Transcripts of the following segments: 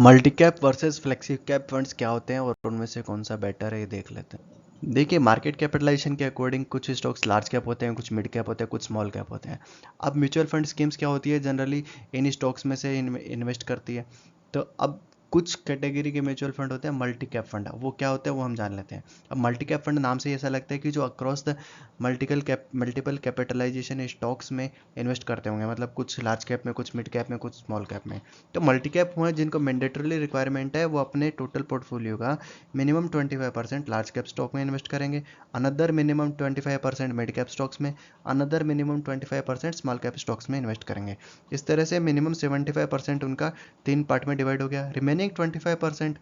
Multi cap versus flexi cap funds क्या होते हैं और उनमें से कौन सा बेटर है ये देख लेते हैं। देखिए, मार्केट कैपिटलाइजेशन के अकॉर्डिंग कुछ स्टॉक्स लार्ज कैप होते हैं, कुछ मिड कैप होते हैं, कुछ स्मॉल कैप होते हैं। अब म्यूचुअल फंड स्कीम्स क्या होती है, जनरली इन स्टॉक्स में से इन्वेस्ट करती है। तो अब कुछ कैटेगरी के म्यूचुअल फंड होते हैं मल्टी कैप फंड, वो क्या होते हैं वो हम जान लेते हैं। अब मल्टी कैप फंड नाम से ही ऐसा लगता है कि जो across the multiple capitalisation stocks में इन्वेस्ट करते होंगे, मतलब कुछ लार्ज कैप में, कुछ मिड कैप में, कुछ स्मॉल कैप में। तो मल्टी कैप हुए जिनको मैंडेटरली रिक्वायरमेंट है वो अपने टोटल पोर्टफोलियो का मिनिमम 25% लार्ज कैप स्टॉक में इन्वेस्ट करेंगे, another minimum 25% mid cap stocks में, another minimum 25% small cap stocks में इन्वेस्ट करेंगे। इस तरह से मिनिमम 75% उनका 3 पार्ट में डिवाइड हो गया। रिमेनिंग 25%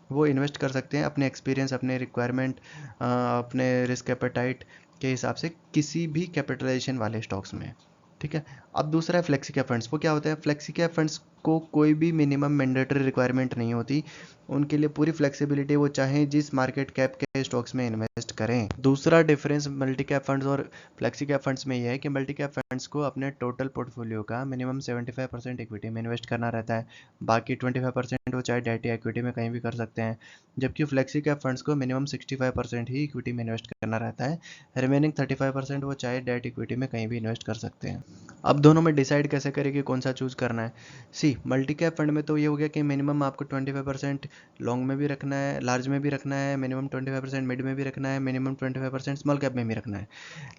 वो इन्वेस्ट कर सकते हैं अपने एक्सपीरियंस, अपने रिक्वायरमेंट, अपने रिस्क एपेटाइट के हिसाब से किसी भी कैपिटलाइजेशन वाले स्टॉक्स में। ठीक है। अब दूसरा है फ्लेक्सी कैप फंड्स। वो क्या होता है, फ्लेक्सी कैप फंड्स को कोई भी मिनिमम मैंडेटरी रिक्वायरमेंट नहीं होती, उनके लिए पूरी फ्लेक्सिबिलिटी, वो चाहें जिस मार्केट कैप के स्टॉक्स में इन्वेस्ट करें। दूसरा डिफरेंस मल्टी कैप फंड्स और फ्लेक्सी कैप फंड्स में यह है कि मल्टी कैप फंड्स को अपने टोटल पोर्टफोलियो का मिनिमम 75% इक्विटी में इन्वेस्ट करना रहता है, बाकी 25% वो चाहे डेट या इक्विटी में कहीं भी कर सकते हैं। जबकि फ्लेक्सी कैप फंड्स को मिनिमम 65% ही इक्विटी में इन्वेस्ट करना रहता है, रिमेनिंग 35% वो चाहे डेट इक्विटी में कहीं भी इन्वेस्ट कर सकते हैं। अब दोनों में डिसाइड कैसे करें कि कौन सा चूज़ करना है। सी मल्टी कैप फंड में तो ये हो गया कि मिनिमम आपको 25% लॉन्ग में भी रखना है, लार्ज में भी रखना है, मिनिमम 25% मिड में भी रखना है, मिनिमम 25% स्मॉल कैप में भी रखना है।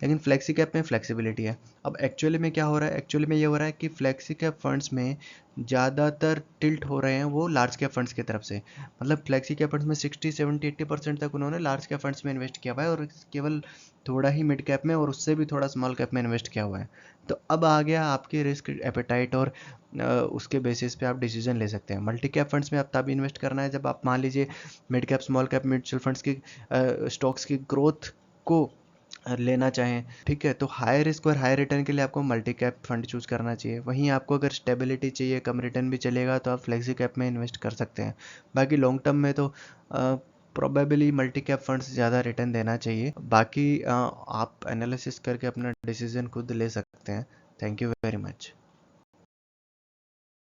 लेकिन फ्लेक्सी कैप में फ्लेक्सिबिलिटी है। अब एक्चुअली में क्या हो रहा है, एक्चुअली में ये हो रहा है कि फ्लेक्सी कैप फंड्स में ज़्यादातर टिल्ट हो रहे हैं वो लार्ज कैप फंड्स की तरफ से। मतलब फ्लेक्सी कैप फंड्स में 60 70 80% तक उन्होंने लार्ज कैप फंड्स में इन्वेस्ट किया हुआ है और केवल थोड़ा ही मिड कैप में और उससे भी थोड़ा स्मॉल कैप में इन्वेस्ट किया हुआ है। तो अब आ गया आपके रिस्क एपेटाइट और उसके बेसिस पे आप डिसीजन ले सकते हैं। मल्टी कैप फंड्स में आप तब इन्वेस्ट करना है जब आप मान लीजिए mid cap small cap mutual funds की स्टॉक्स की ग्रोथ को लेना चाहें। ठीक है, तो हाई रिस्क और हाई रिटर्न के लिए आपको मल्टी कैप फंड चूज करना चाहिए। वहीं आपको अगर स्टेबिलिटी चाहिए, कम रिटर्न भी चलेगा, तो आप फ्लेक्सी कैप में इन्वेस्ट कर सकते हैं। बाकी लॉन्ग टर्म में तो प्रोबेबली मल्टी कैप फंड्स ज़्यादा रिटर्न देना चाहिए। बाकी आप एनालिसिस करके अपना डिसीजन खुद ले सकते हैं। Thank you very much.